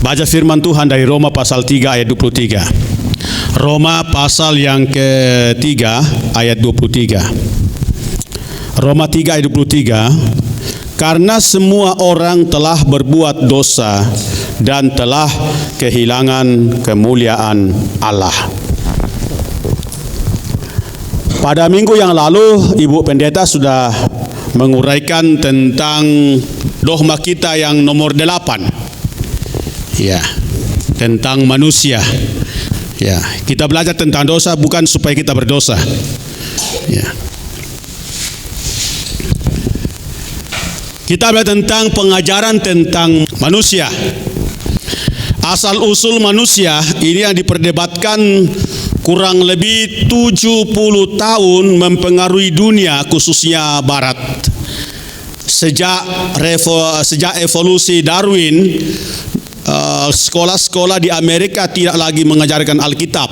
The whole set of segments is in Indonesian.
Baca firman Tuhan dari Roma pasal 3 ayat 23. Roma pasal yang ketiga ayat 23. Roma 3 ayat 23. Karena semua orang telah berbuat dosa dan telah kehilangan kemuliaan Allah. Pada minggu yang lalu Ibu Pendeta sudah menguraikan tentang dogma kita yang nomor 8. Ya, tentang manusia. Ya, kita belajar tentang dosa bukan supaya kita berdosa. Ya. Kita belajar tentang pengajaran tentang manusia. Asal usul manusia ini yang diperdebatkan kurang lebih 70 tahun mempengaruhi dunia, khususnya Barat. Sejak evolusi Darwin, sekolah-sekolah di Amerika tidak lagi mengajarkan Alkitab,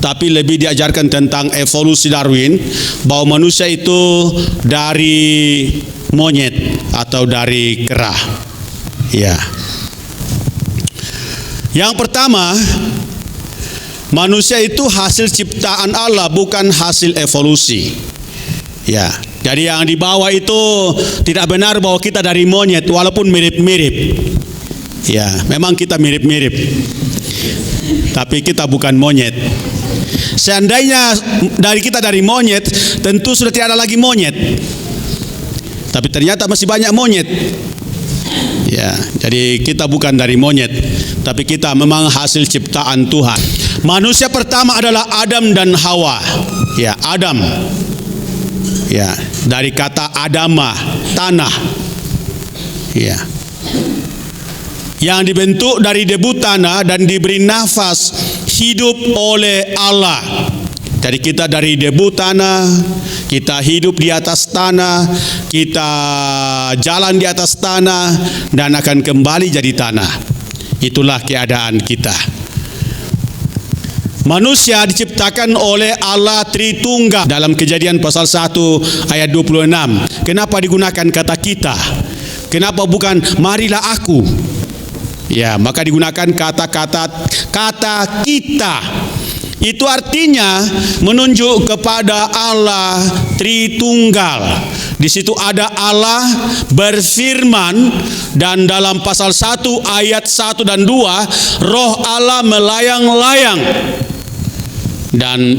tapi lebih diajarkan tentang evolusi Darwin, bahwa manusia itu dari monyet atau dari kera. Ya. Yang pertama, manusia itu hasil ciptaan Allah, bukan hasil evolusi. Ya. Jadi yang di bawah itu tidak benar bahwa kita dari monyet, walaupun mirip-mirip. Ya, memang kita mirip-mirip, tapi kita bukan monyet. Seandainya kita dari monyet, tentu sudah tidak ada lagi monyet. Tapi ternyata masih banyak monyet. Ya, jadi kita bukan dari monyet, tapi kita memang hasil ciptaan Tuhan. Manusia pertama adalah Adam dan Hawa. Ya, Adam. Ya, dari kata Adama, tanah. Ya. Yang dibentuk dari debu tanah dan diberi nafas hidup oleh Allah. Jadi kita dari debu tanah, kita hidup di atas tanah, kita jalan di atas tanah dan akan kembali jadi tanah. Itulah keadaan kita. Manusia diciptakan oleh Allah Tritunggal dalam Kejadian pasal 1 ayat 26. Kenapa digunakan kata kita? Kenapa bukan marilah aku? Ya, maka digunakan kata kita. Itu artinya menunjuk kepada Allah Tritunggal. Di situ ada Allah berfirman, dan dalam pasal 1 ayat 1 dan 2, roh Allah melayang-layang. Dan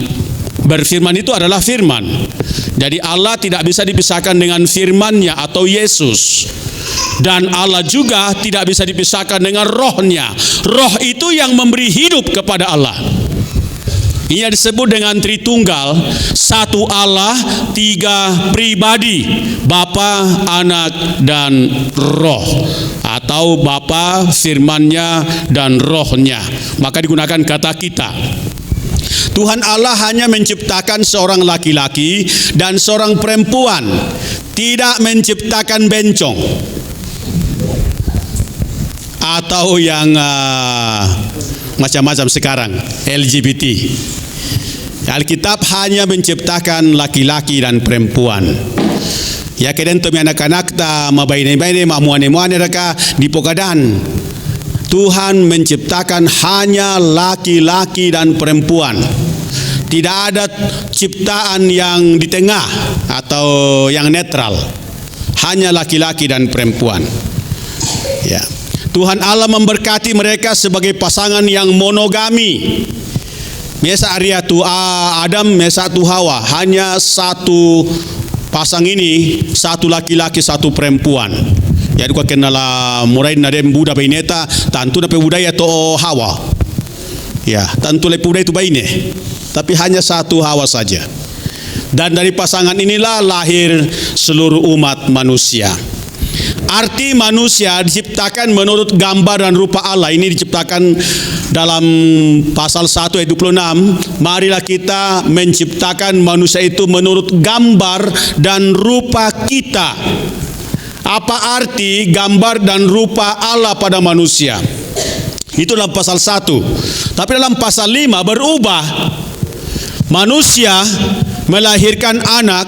berfirman itu adalah firman. Jadi Allah tidak bisa dipisahkan dengan firman-Nya atau Yesus. Dan Allah juga tidak bisa dipisahkan dengan rohnya. Roh itu yang memberi hidup kepada Allah. Ini yang disebut dengan Tritunggal, satu Allah, tiga pribadi, Bapa, Anak, dan Roh. Atau Bapa, firman-Nya, dan Rohnya. Maka digunakan kata kita. Tuhan Allah hanya menciptakan seorang laki-laki dan seorang perempuan, tidak menciptakan bencong atau yang macam-macam sekarang, LGBT. Alkitab hanya menciptakan laki-laki dan perempuan. Ya, keden to anak-anak ta mabaine-baine mamuane-muane raka di pokadan. Tuhan menciptakan hanya laki-laki dan perempuan. Tidak ada ciptaan yang di tengah atau yang netral. Hanya laki-laki dan perempuan. Ya. Tuhan Allah memberkati mereka sebagai pasangan yang monogami. Mesa Arya tu Adam, mesa tu Hawa. Hanya satu pasang ini, satu laki-laki, satu perempuan. Jadi kau kenala murai nadem Buddha baineta, tantu na budaya to Hawa. Ya, tantu le budaya itu baine. Tapi hanya satu Hawa saja. Dan dari pasangan inilah lahir seluruh umat manusia. Arti manusia diciptakan menurut gambar dan rupa Allah. Ini diciptakan dalam pasal 1 ayat 26. Marilah kita menciptakan manusia itu menurut gambar dan rupa kita. Apa arti gambar dan rupa Allah pada manusia? Itu dalam pasal 1. Tapi dalam pasal 5 berubah. Manusia melahirkan anak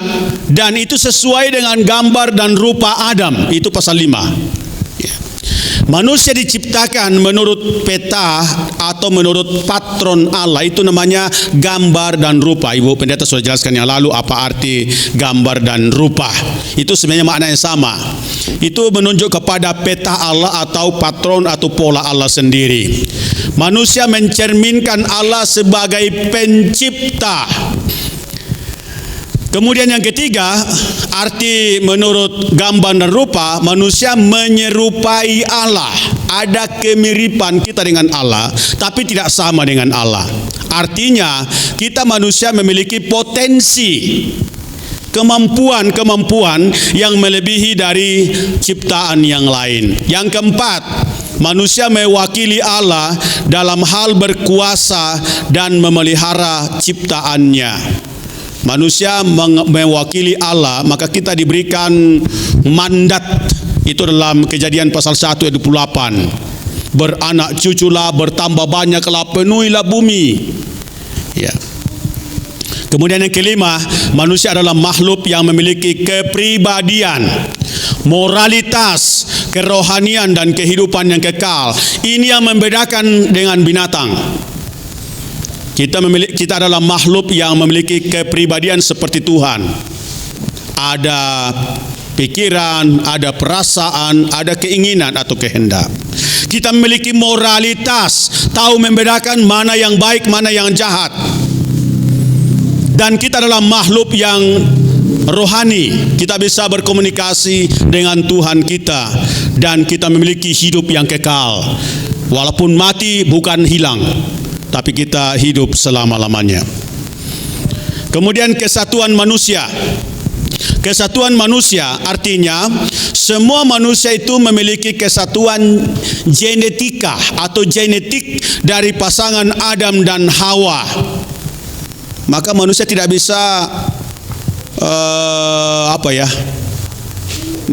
dan itu sesuai dengan gambar dan rupa Adam. Itu pasal 5. Ya. Manusia diciptakan menurut peta atau menurut patron Allah. Itu namanya gambar dan rupa. Ibu pendeta sudah jelaskan yang lalu apa arti gambar dan rupa. Itu sebenarnya makna yang sama. Itu menunjuk kepada peta Allah atau patron atau pola Allah sendiri. Manusia mencerminkan Allah sebagai pencipta. Kemudian yang ketiga, arti menurut gambar dan rupa, manusia menyerupai Allah. Ada kemiripan kita dengan Allah, tapi tidak sama dengan Allah. Artinya, kita manusia memiliki potensi, kemampuan yang melebihi dari ciptaan yang lain. Yang keempat, manusia mewakili Allah dalam hal berkuasa dan memelihara ciptaannya. Manusia mewakili Allah, maka kita diberikan mandat. Itu dalam Kejadian pasal 1 ayat 28. Beranak cuculah, bertambah banyaklah, penuhilah bumi. Ya. Kemudian yang kelima, manusia adalah makhluk yang memiliki kepribadian, moralitas, kerohanian dan kehidupan yang kekal. Ini yang membedakan dengan binatang. Kita adalah makhluk yang memiliki kepribadian seperti Tuhan. Ada pikiran, ada perasaan, ada keinginan atau kehendak. Kita memiliki moralitas, tahu membedakan mana yang baik, mana yang jahat. Dan kita adalah makhluk yang rohani. Kita bisa berkomunikasi dengan Tuhan kita. Dan kita memiliki hidup yang kekal. Walaupun mati bukan hilang, tapi kita hidup selama-lamanya. Kemudian kesatuan manusia. Kesatuan manusia artinya semua manusia itu memiliki kesatuan genetika atau genetik dari pasangan Adam dan Hawa. Maka manusia tidak bisa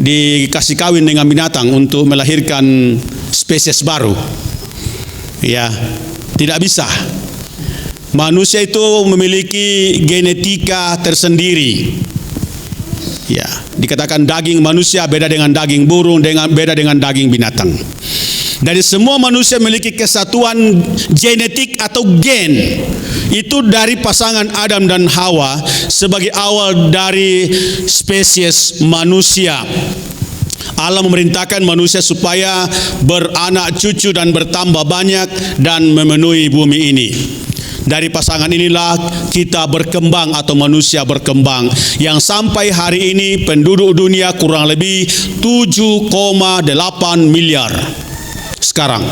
dikasih kawin dengan binatang untuk melahirkan spesies baru. Ya, tidak bisa. Manusia itu memiliki genetika tersendiri. Ya, dikatakan daging manusia beda dengan daging burung, beda dengan daging binatang. Dari semua manusia memiliki kesatuan genetik atau gen. Itu dari pasangan Adam dan Hawa sebagai awal dari spesies manusia. Allah memerintahkan manusia supaya beranak cucu dan bertambah banyak dan memenuhi bumi ini. Dari pasangan inilah kita berkembang atau manusia berkembang, yang sampai hari ini penduduk dunia kurang lebih 7,8 miliar. Sekarang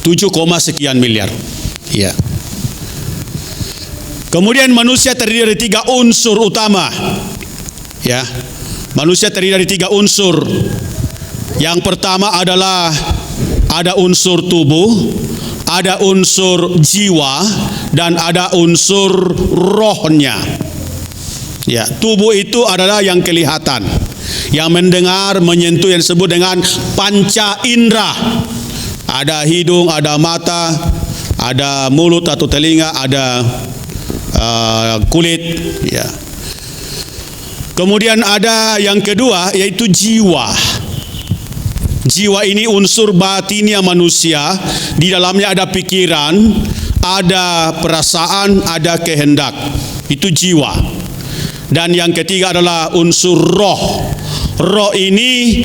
7, sekian miliar. Ya. Kemudian manusia terdiri dari 3 unsur utama. Ya. Manusia terdiri dari 3 unsur. Yang pertama adalah ada unsur tubuh, ada unsur jiwa, dan ada unsur rohnya. Ya, tubuh itu adalah yang kelihatan, yang mendengar, menyentuh, yang disebut dengan panca indera. Ada hidung, ada mata, ada mulut atau telinga, ada kulit. Ya. Kemudian ada yang kedua, yaitu jiwa. Jiwa ini unsur batinnya manusia. Di dalamnya ada pikiran, ada perasaan, ada kehendak. Itu jiwa. Dan yang ketiga adalah unsur roh. Roh ini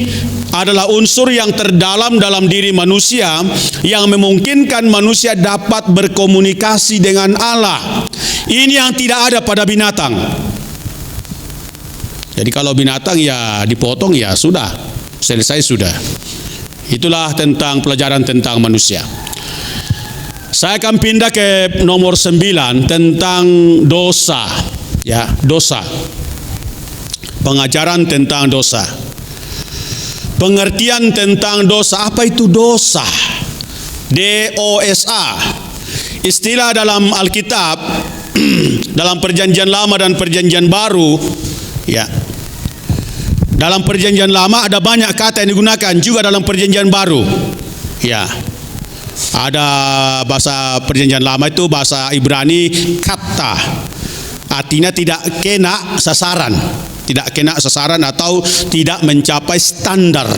adalah unsur yang terdalam dalam diri manusia, yang memungkinkan manusia dapat berkomunikasi dengan Allah. Ini yang tidak ada pada binatang. Jadi kalau binatang ya dipotong ya sudah, selesai sudah. Itulah tentang pelajaran tentang manusia. Saya akan pindah ke nomor 9 tentang dosa. Ya, dosa. Pengajaran tentang dosa. Pengertian tentang dosa. Apa itu dosa? D-O-S-A. Istilah dalam Alkitab, dalam Perjanjian Lama dan Perjanjian Baru. Ya. Dalam Perjanjian Lama ada banyak kata yang digunakan, juga dalam Perjanjian Baru. Ya. Ada bahasa Perjanjian Lama itu bahasa Ibrani kata. Artinya tidak kena sasaran. Tidak kena sasaran atau tidak mencapai standar.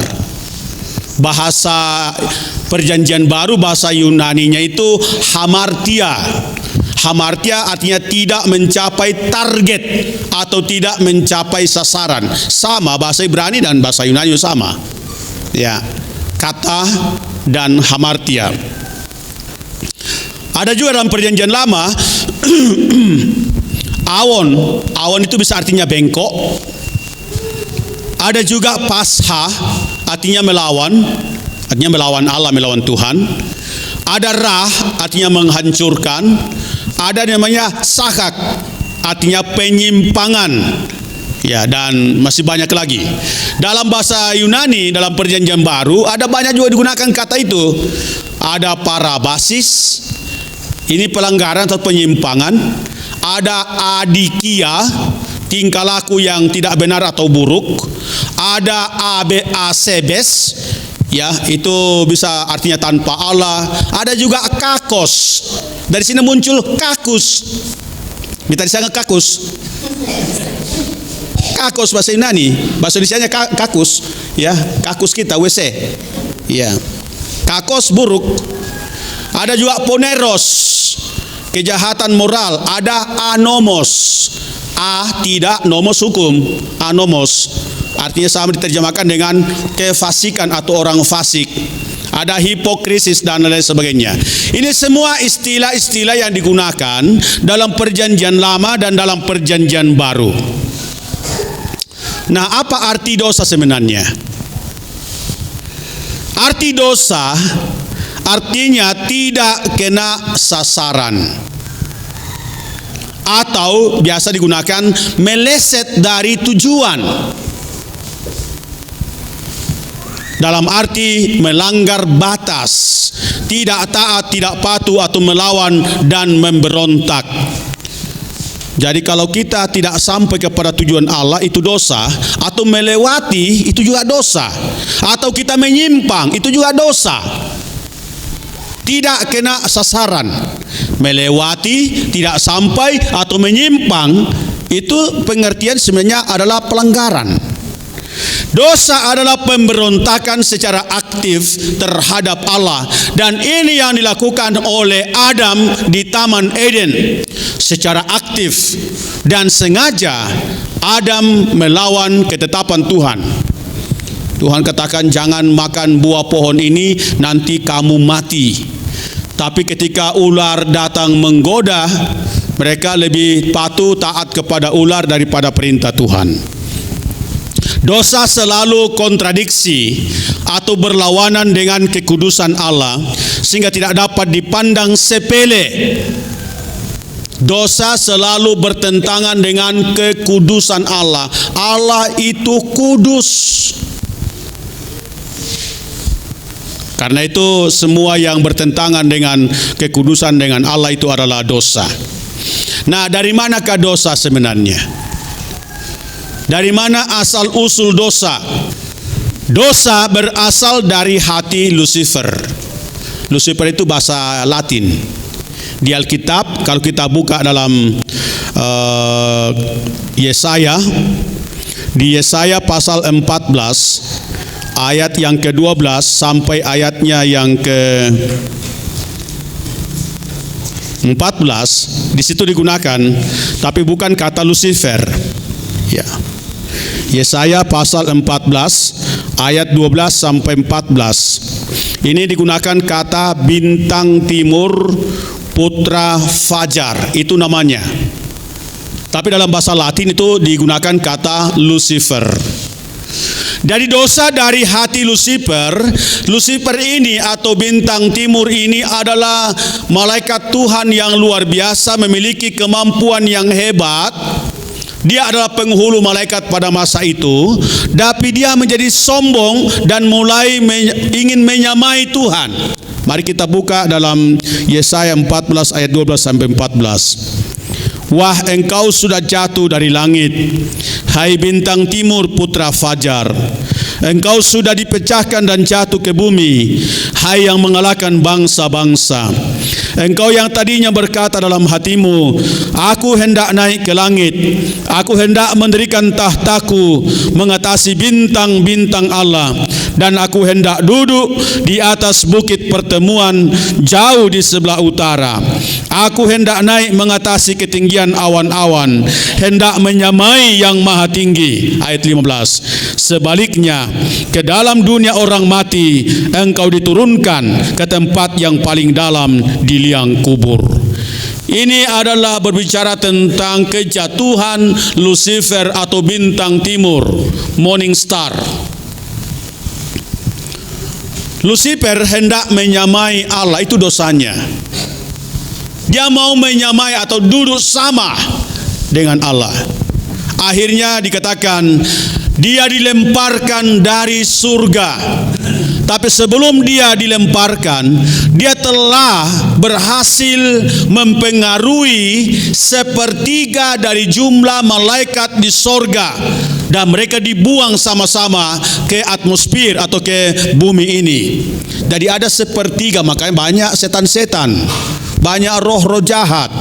Bahasa Perjanjian Baru, bahasa Yunaninya itu hamartia. Hamartia artinya tidak mencapai target atau tidak mencapai sasaran. Sama bahasa Ibrani dan bahasa Yunani sama. Ya, kata dan hamartia. Ada juga dalam Perjanjian Lama awon. Awon itu bisa artinya bengkok. Ada juga pasha, artinya melawan Allah, melawan Tuhan. Ada rah, artinya menghancurkan. Ada namanya sakak, artinya penyimpangan. Ya, dan masih banyak lagi. Dalam bahasa Yunani, dalam Perjanjian Baru, ada banyak juga digunakan kata itu. Ada parabasis, ini pelanggaran atau penyimpangan. Ada adikia, tingkah laku yang tidak benar atau buruk. Ada abasebes, ya, itu bisa artinya tanpa Allah. Ada juga kakos. Dari sini muncul kakus. Kita disangka kakus. Kakos bahasa Yunani, bahasa Indonesianya kakus, ya, kakus kita WC. Ya. Kakos buruk. Ada juga poneros, kejahatan moral. Ada anomos. Tidak, nomos hukum. Anomos artinya sama diterjemahkan dengan kefasikan atau orang fasik. Ada hipokrisis dan lain sebagainya. Ini semua istilah-istilah yang digunakan dalam Perjanjian Lama dan dalam Perjanjian Baru. Nah, apa arti dosa sebenarnya? Arti dosa artinya tidak kena sasaran, atau biasa digunakan meleset dari tujuan. Dalam arti melanggar batas, tidak taat, tidak patuh atau melawan dan memberontak. Jadi kalau kita tidak sampai kepada tujuan Allah, itu dosa. Atau melewati, itu juga dosa. Atau kita menyimpang, itu juga dosa. Tidak kena sasaran, melewati, tidak sampai atau menyimpang, itu pengertian sebenarnya adalah pelanggaran. Dosa adalah pemberontakan secara aktif terhadap Allah, dan ini yang dilakukan oleh Adam di Taman Eden. Secara aktif dan sengaja Adam melawan ketetapan Tuhan. Tuhan katakan jangan makan buah pohon ini, nanti kamu mati. Tapi ketika ular datang menggoda, mereka lebih patuh taat kepada ular daripada perintah Tuhan. Dosa selalu kontradiksi atau berlawanan dengan kekudusan Allah, sehingga tidak dapat dipandang sepele. Dosa selalu bertentangan dengan kekudusan Allah. Allah itu kudus. Karena itu semua yang bertentangan dengan kekudusan dengan Allah itu adalah dosa. Nah, dari manakah dosa sebenarnya? Dari mana asal usul dosa? Dosa berasal dari hati Lucifer. Lucifer itu bahasa Latin. Di Alkitab, kalau kita buka dalam Yesaya, di Yesaya pasal 14 ayat yang ke-12 sampai ayatnya yang ke-14, di situ digunakan, tapi bukan kata Lucifer. Ya. Yesaya pasal 14 ayat 12 sampai 14. Ini digunakan kata bintang timur, putra fajar, itu namanya. Tapi dalam bahasa Latin itu digunakan kata Lucifer. Dari dosa dari hati Lucifer, Lucifer ini atau bintang timur ini adalah malaikat Tuhan yang luar biasa, memiliki kemampuan yang hebat. Dia adalah penghulu malaikat pada masa itu, tapi dia menjadi sombong dan mulai ingin menyamai Tuhan. Mari kita buka dalam Yesaya 14 ayat 12 sampai 14. Wah, engkau sudah jatuh dari langit, hai bintang timur putra fajar. Engkau sudah dipecahkan dan jatuh ke bumi, hai yang mengalahkan bangsa-bangsa. Engkau yang tadinya berkata dalam hatimu, aku hendak naik ke langit, aku hendak mendirikan tahtaku mengatasi bintang-bintang Allah. dan aku hendak duduk di atas bukit pertemuan jauh di sebelah utara. Aku hendak naik mengatasi ketinggian awan-awan, hendak menyamai yang maha tinggi. Ayat 15. Sebaliknya, ke dalam dunia orang mati engkau diturunkan ke tempat yang paling dalam di liang kubur. Ini adalah berbicara tentang kejatuhan Lucifer atau bintang timur, morning star. Lucifer hendak menyamai Allah, itu dosanya. Dia mau menyamai atau duduk sama dengan Allah. Akhirnya dikatakan dia dilemparkan dari surga. Tapi sebelum dia dilemparkan, dia telah berhasil mempengaruhi sepertiga dari jumlah malaikat di sorga, dan mereka dibuang sama-sama ke atmosfer atau ke bumi ini. Jadi ada sepertiga, makanya banyak setan-setan, banyak roh-roh jahat.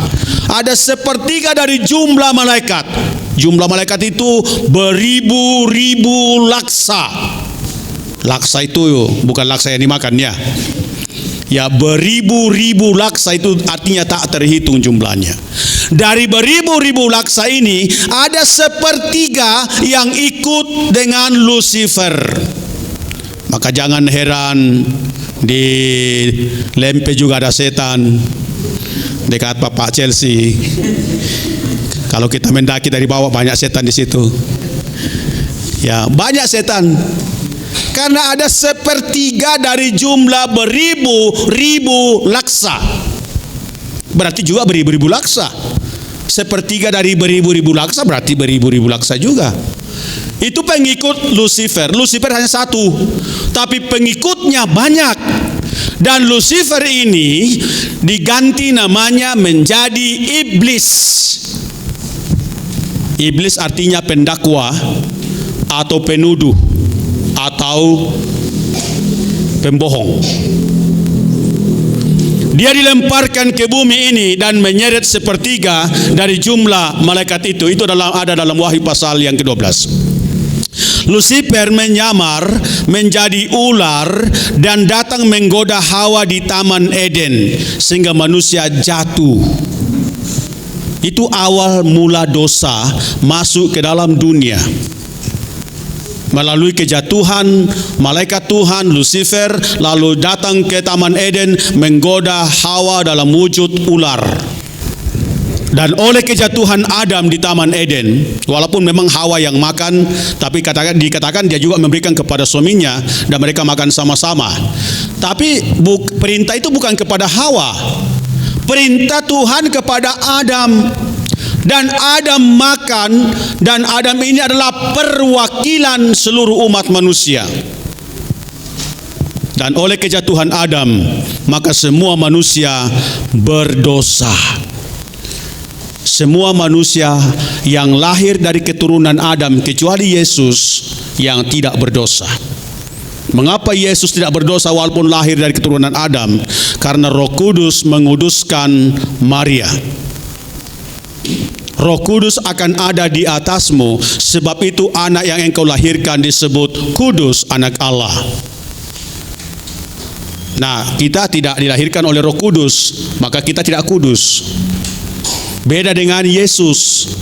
Ada sepertiga dari jumlah malaikat. Jumlah malaikat itu beribu-ribu laksa. Laksa itu bukan laksa yang dimakan ya. Ya, beribu-ribu laksa itu artinya tak terhitung jumlahnya. Dari beribu-ribu laksa ini ada sepertiga yang ikut dengan Lucifer. Maka jangan heran di Lempe juga ada setan dekat Bapak Chelsea. Kalau kita mendaki dari bawah banyak setan di situ. Ya, banyak setan. Karena ada sepertiga dari jumlah beribu-ribu laksa. Berarti juga beribu-ribu laksa. Sepertiga dari beribu-ribu laksa berarti beribu-ribu laksa juga. Itu pengikut Lucifer. Lucifer hanya satu, tapi pengikutnya banyak. Dan Lucifer ini diganti namanya menjadi iblis. Iblis artinya pendakwa atau penuduh atau pembohong. Dia dilemparkan ke bumi ini dan menyeret sepertiga dari jumlah malaikat itu. Itu ada dalam Wahyu pasal yang ke-12. Lucifer menyamar menjadi ular dan datang menggoda Hawa di Taman Eden sehingga manusia jatuh. Itu awal mula dosa masuk ke dalam dunia. Melalui kejatuhan malaikat Tuhan Lucifer lalu datang ke Taman Eden menggoda Hawa dalam wujud ular. Dan oleh kejatuhan Adam di Taman Eden, walaupun memang Hawa yang makan, tapi dikatakan dia juga memberikan kepada suaminya dan mereka makan sama-sama. Tapi perintah itu bukan kepada Hawa, perintah Tuhan kepada Adam. Dan Adam makan, dan Adam ini adalah perwakilan seluruh umat manusia. Dan oleh kejatuhan Adam, maka semua manusia berdosa. Semua manusia yang lahir dari keturunan Adam kecuali Yesus yang tidak berdosa. Mengapa Yesus tidak berdosa walaupun lahir dari keturunan Adam? Karena Roh Kudus menguduskan Maria. Roh Kudus akan ada di atasmu, sebab itu anak yang engkau lahirkan disebut kudus, anak Allah. Nah, kita tidak dilahirkan oleh Roh Kudus, maka kita tidak kudus. Beda dengan Yesus.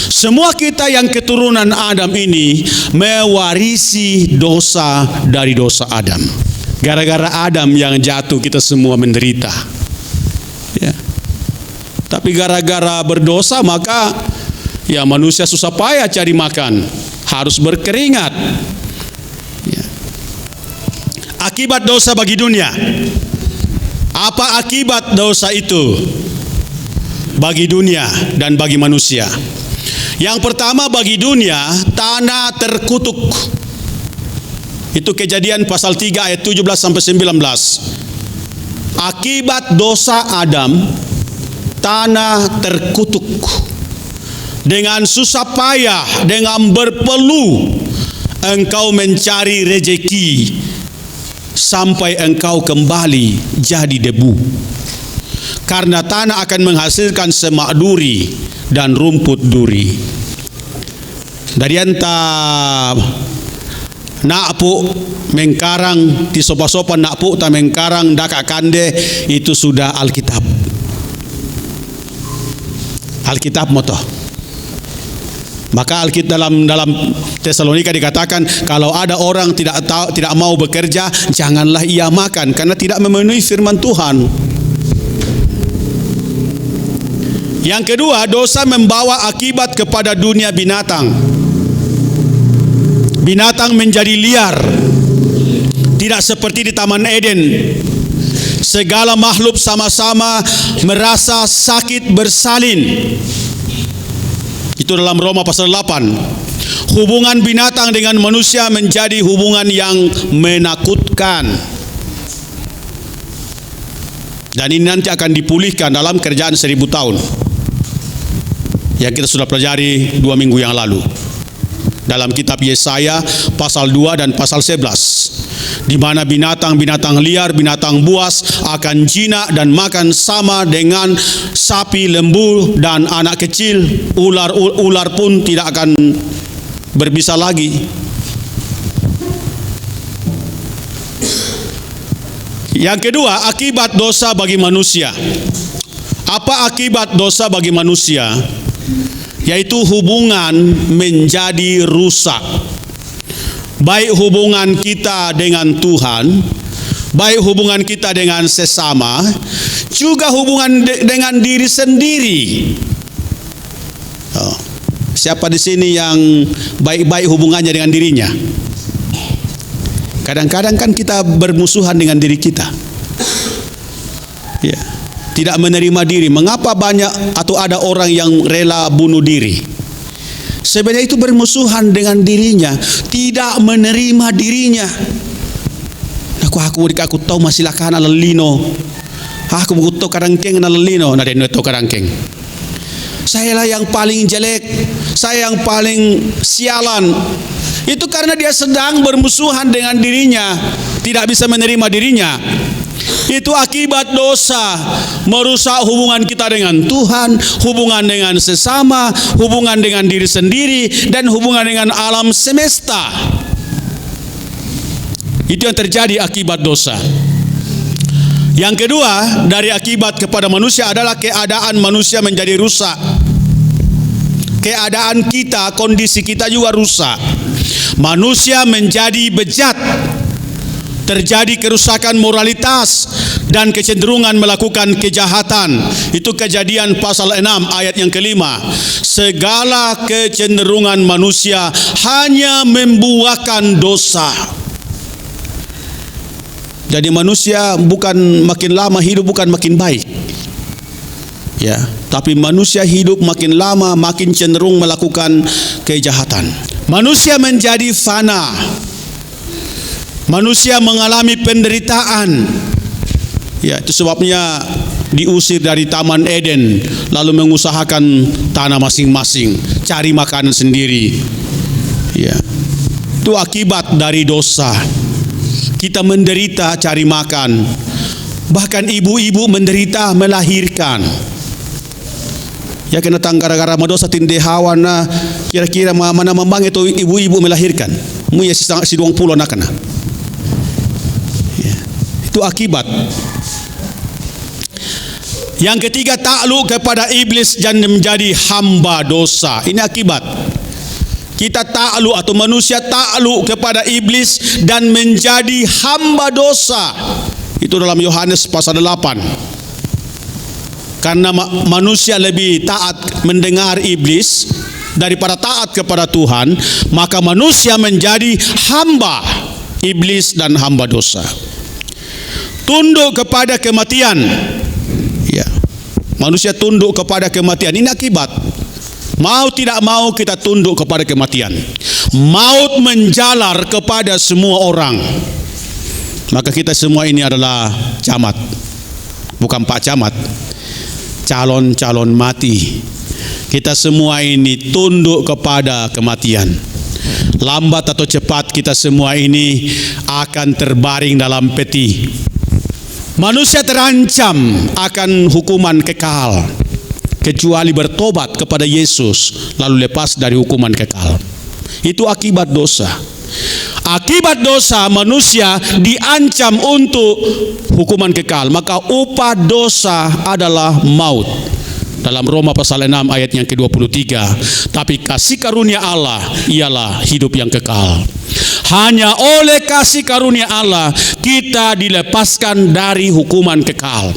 Semua kita yang keturunan Adam ini mewarisi dosa dari dosa Adam. Gara-gara Adam yang jatuh kita semua menderita. Ya. Tapi gara-gara berdosa maka ya manusia susah payah cari makan, harus berkeringat. Ya. Akibat dosa bagi dunia. Apa akibat dosa itu bagi dunia dan bagi manusia? Yang pertama, bagi dunia, tanah terkutuk. Itu Kejadian pasal 3 ayat 17 sampai 19. Akibat dosa Adam, tanah terkutuk. Dengan susah payah, dengan berpeluh engkau mencari rejeki sampai engkau kembali jadi debu. Karena tanah akan menghasilkan semak duri dan rumput duri. Dari anta nak pu mengkarang ti sopa-sopa nak pu ta mengkarang daka kande, itu sudah Alkitab. Alkitab moto. Maka Alkitab dalam Tesalonika dikatakan, kalau ada orang tidak mau bekerja, janganlah ia makan, karena tidak memenuhi firman Tuhan. Yang kedua, dosa membawa akibat kepada dunia binatang. Binatang menjadi liar, tidak seperti di Taman Eden. Segala makhluk sama-sama merasa sakit bersalin. Itu dalam Roma pasal 8. Hubungan binatang dengan manusia menjadi hubungan yang menakutkan. Dan ini nanti akan dipulihkan dalam kerjaan 1000 tahun yang kita sudah pelajari 2 minggu yang lalu dalam kitab Yesaya pasal 2 dan pasal 11, di mana binatang-binatang liar, binatang buas akan jinak dan makan sama dengan sapi, lembu dan anak kecil. Ular pun tidak akan berbisa lagi. Yang kedua, akibat dosa bagi manusia. Apa akibat dosa bagi manusia? Yaitu hubungan menjadi rusak. Baik hubungan kita dengan Tuhan, baik hubungan kita dengan sesama, juga hubungan dengan diri sendiri. Siapa di sini yang baik-baik hubungannya dengan dirinya? Kadang-kadang kan kita bermusuhan dengan diri kita. Ya. Tidak menerima diri. Mengapa banyak atau ada orang yang rela bunuh diri? Sebenarnya itu bermusuhan dengan dirinya, tidak menerima dirinya. Aku tahu masih lakana lelino. Aku tahu karangkeng na lelino na deno to karangkeng. Saya lah yang paling jelek, saya yang paling sialan. Itu karena dia sedang bermusuhan dengan dirinya, tidak bisa menerima dirinya. Itu akibat dosa, merusak hubungan kita dengan Tuhan, hubungan dengan sesama, hubungan dengan diri sendiri, dan hubungan dengan alam semesta. Itu yang terjadi akibat dosa. Yang kedua, dari akibat kepada manusia adalah keadaan manusia menjadi rusak. Keadaan kita, kondisi kita juga rusak. Manusia menjadi bejat. Terjadi kerusakan moralitas dan kecenderungan melakukan kejahatan. Itu Kejadian pasal 6 ayat yang kelima. Segala kecenderungan manusia hanya membuahkan dosa. Jadi manusia bukan makin lama hidup bukan makin baik. Ya, tapi manusia hidup makin lama makin cenderung melakukan kejahatan. Manusia menjadi fana. Manusia mengalami penderitaan. Ya, itu sebabnya diusir dari Taman Eden, lalu mengusahakan tanah masing-masing, cari makanan sendiri. Ya, itu akibat dari dosa. Kita menderita cari makan. Bahkan ibu-ibu menderita melahirkan. Ya, kena tang gara-gara dosa tinde Hawa na kira-kira mana membang itu ibu-ibu melahirkan. Mu ya si 20 anak na. Itu akibat. Yang ketiga, takluk kepada iblis dan menjadi hamba dosa. Ini akibat. Kita takluk atau manusia takluk kepada iblis dan menjadi hamba dosa. Itu dalam Yohanes pasal 8. Karena manusia lebih taat mendengar iblis daripada taat kepada Tuhan, maka manusia menjadi hamba iblis dan hamba dosa. Tunduk kepada kematian. Ya. Manusia tunduk kepada kematian. Ini akibat. Mau tidak mau kita tunduk kepada kematian. Maut menjalar kepada semua orang. Maka kita semua ini adalah camat. Bukan Pak Camat. Calon-calon mati. Kita semua ini tunduk kepada kematian. Lambat atau cepat kita semua ini akan terbaring dalam peti. Manusia terancam akan hukuman kekal kecuali bertobat kepada Yesus lalu lepas dari hukuman kekal. Itu akibat dosa. Akibat dosa manusia diancam untuk hukuman kekal, maka upah dosa adalah maut. Dalam Roma pasal 6 ayat yang ke-23. Tapi kasih karunia Allah ialah hidup yang kekal. Hanya oleh kasih karunia Allah kita dilepaskan dari hukuman kekal.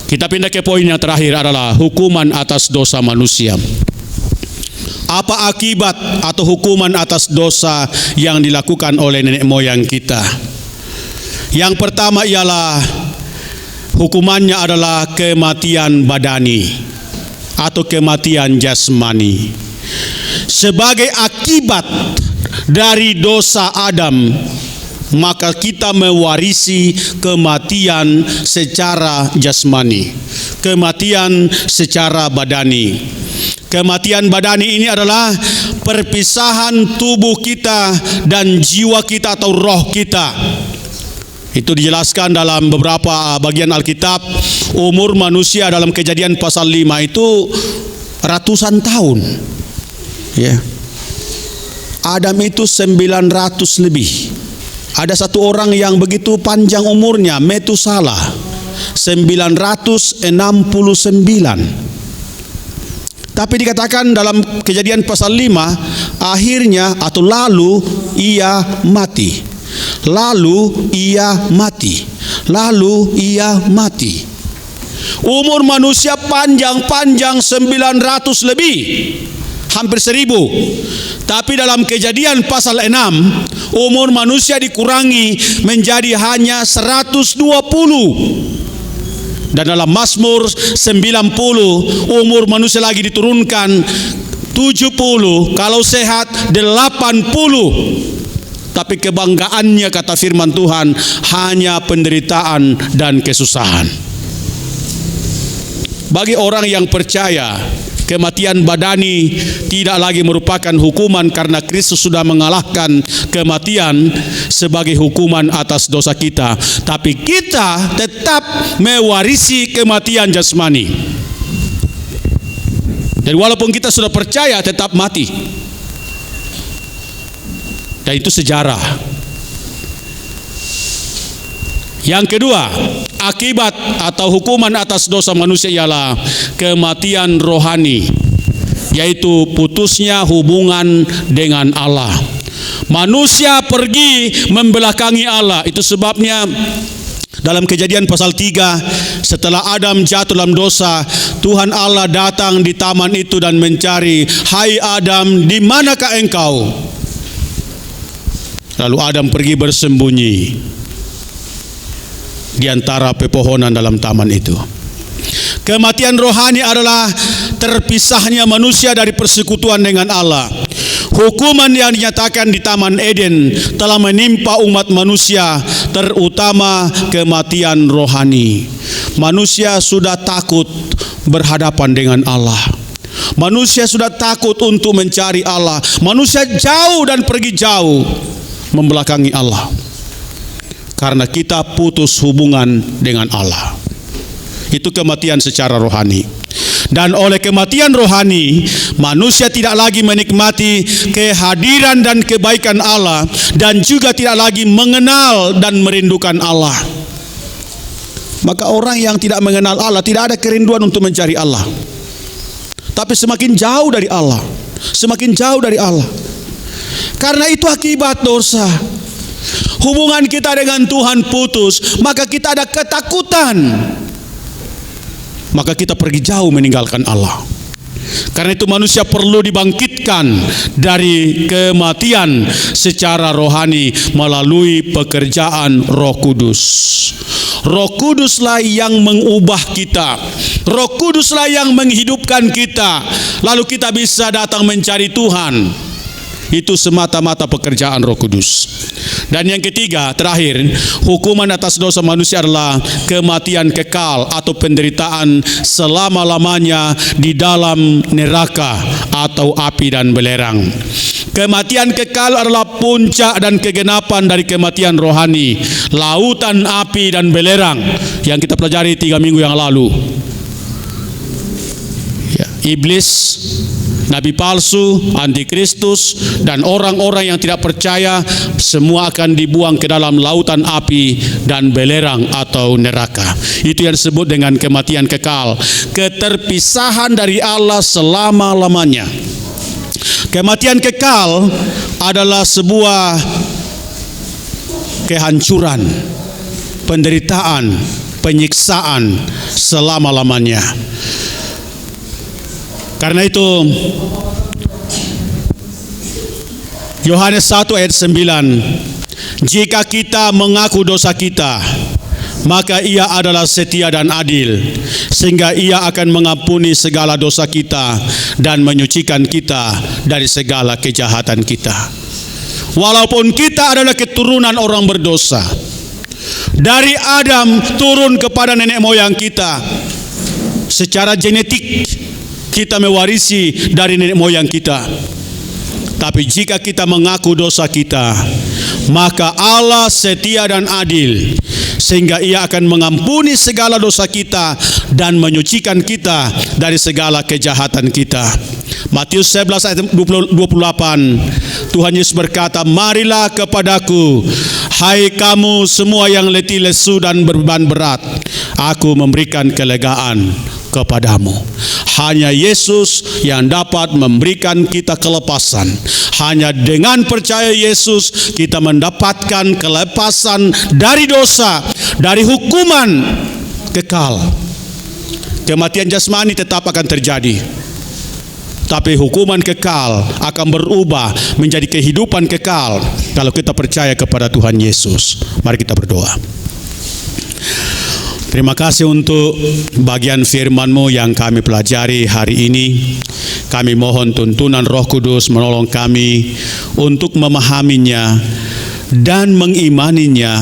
Kita pindah ke poin yang terakhir, adalah hukuman atas dosa manusia. Apa akibat atau hukuman atas dosa yang dilakukan oleh nenek moyang kita? Yang pertama ialah hukumannya adalah kematian badani atau kematian jasmani. Sebagai akibat dari dosa Adam, maka kita mewarisi kematian secara jasmani, kematian secara badani. Kematian badani ini adalah perpisahan tubuh kita dan jiwa kita atau roh kita. Itu dijelaskan dalam beberapa bagian Alkitab. Umur manusia dalam Kejadian pasal 5 itu ratusan tahun. Ya. Adam itu 900 lebih. Ada satu orang yang begitu panjang umurnya, Metusala, 969. Tapi dikatakan dalam Kejadian pasal 5, akhirnya atau lalu ia mati. Lalu ia mati. Lalu ia mati. Umur manusia panjang-panjang 900 lebih, hampir 1000. Tapi dalam Kejadian pasal 6, umur manusia dikurangi menjadi hanya 120. Dan dalam Mazmur 90, umur manusia lagi diturunkan 70, kalau sehat 80. Tapi kebanggaannya, kata firman Tuhan, hanya penderitaan dan kesusahan. Bagi orang yang percaya, kematian badani tidak lagi merupakan hukuman karena Kristus sudah mengalahkan kematian sebagai hukuman atas dosa kita. Tapi kita tetap mewarisi kematian jasmani. Dan walaupun kita sudah percaya, tetap mati. Dan itu sejarah. Yang kedua, akibat atau hukuman atas dosa manusia ialah kematian rohani, yaitu putusnya hubungan dengan Allah. Manusia pergi membelakangi Allah. Itu sebabnya dalam Kejadian pasal 3, setelah Adam jatuh dalam dosa, Tuhan Allah datang di taman itu dan mencari, "Hai Adam, di manakah engkau?" Lalu Adam pergi bersembunyi di antara pepohonan dalam taman itu. Kematian rohani adalah terpisahnya manusia dari persekutuan dengan Allah. Hukuman yang dinyatakan di Taman Eden telah menimpa umat manusia, terutama kematian rohani. Manusia sudah takut berhadapan dengan Allah. Manusia sudah takut untuk mencari Allah. Manusia jauh dan pergi jauh membelakangi Allah karena kita putus hubungan dengan Allah. Itu kematian secara rohani. Dan oleh kematian rohani, manusia tidak lagi menikmati kehadiran dan kebaikan Allah, dan juga tidak lagi mengenal dan merindukan Allah. Maka orang yang tidak mengenal Allah tidak ada kerinduan untuk mencari Allah, tapi semakin jauh dari Allah, semakin jauh dari Allah. Karena itu akibat dosa. Hubungan kita dengan Tuhan putus, maka kita ada ketakutan. Maka kita pergi jauh meninggalkan Allah. Karena itu manusia perlu dibangkitkan dari kematian secara rohani melalui pekerjaan Roh Kudus. Roh Kuduslah yang mengubah kita. Roh Kuduslah yang menghidupkan kita. Lalu kita bisa datang mencari Tuhan. Itu semata-mata pekerjaan Roh Kudus. Dan yang ketiga, terakhir, hukuman atas dosa manusia adalah kematian kekal atau penderitaan selama-lamanya di dalam neraka atau api dan belerang. Kematian kekal adalah puncak dan kegenapan dari kematian rohani, lautan api dan belerang yang kita pelajari 3 minggu yang lalu. Ya, iblis nabi palsu, antikristus, dan orang-orang yang tidak percaya, semua akan dibuang ke dalam lautan api dan belerang atau neraka. Itu yang disebut dengan kematian kekal, keterpisahan dari Allah selama-lamanya. Kematian kekal adalah sebuah kehancuran, penderitaan, penyiksaan selama-lamanya. Karena itu Yohanes 1 ayat 9, jika kita mengaku dosa kita, maka Ia adalah setia dan adil, sehingga Ia akan mengampuni segala dosa kita dan menyucikan kita dari segala kejahatan kita. Walaupun kita adalah keturunan orang berdosa, dari Adam turun kepada nenek moyang kita, secara genetik kita mewarisi dari nenek moyang kita. Tapi jika kita mengaku dosa kita, maka Allah setia dan adil, sehingga Ia akan mengampuni segala dosa kita dan menyucikan kita dari segala kejahatan kita. Matius 11 ayat 28, Tuhan Yesus berkata, marilah kepadaku, hai kamu semua yang letih lesu dan berbeban berat, aku memberikan kelegaan kepadamu. Hanya Yesus yang dapat memberikan kita kelepasan. Hanya dengan percaya Yesus kita mendapatkan kelepasan dari dosa, dari hukuman kekal. Kematian jasmani tetap akan terjadi, tapi hukuman kekal akan berubah menjadi kehidupan kekal kalau kita percaya kepada Tuhan Yesus. Mari kita berdoa. Terima kasih untuk bagian firman-Mu yang kami pelajari hari ini. Kami mohon tuntunan Roh Kudus menolong kami untuk memahaminya dan mengimaninya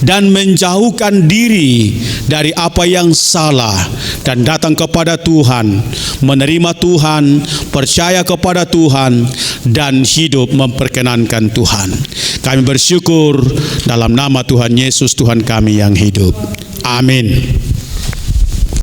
dan menjauhkan diri dari apa yang salah dan datang kepada Tuhan, menerima Tuhan, percaya kepada Tuhan, dan hidup memperkenankan Tuhan. Kami bersyukur dalam nama Tuhan Yesus Tuhan kami yang hidup. Amin.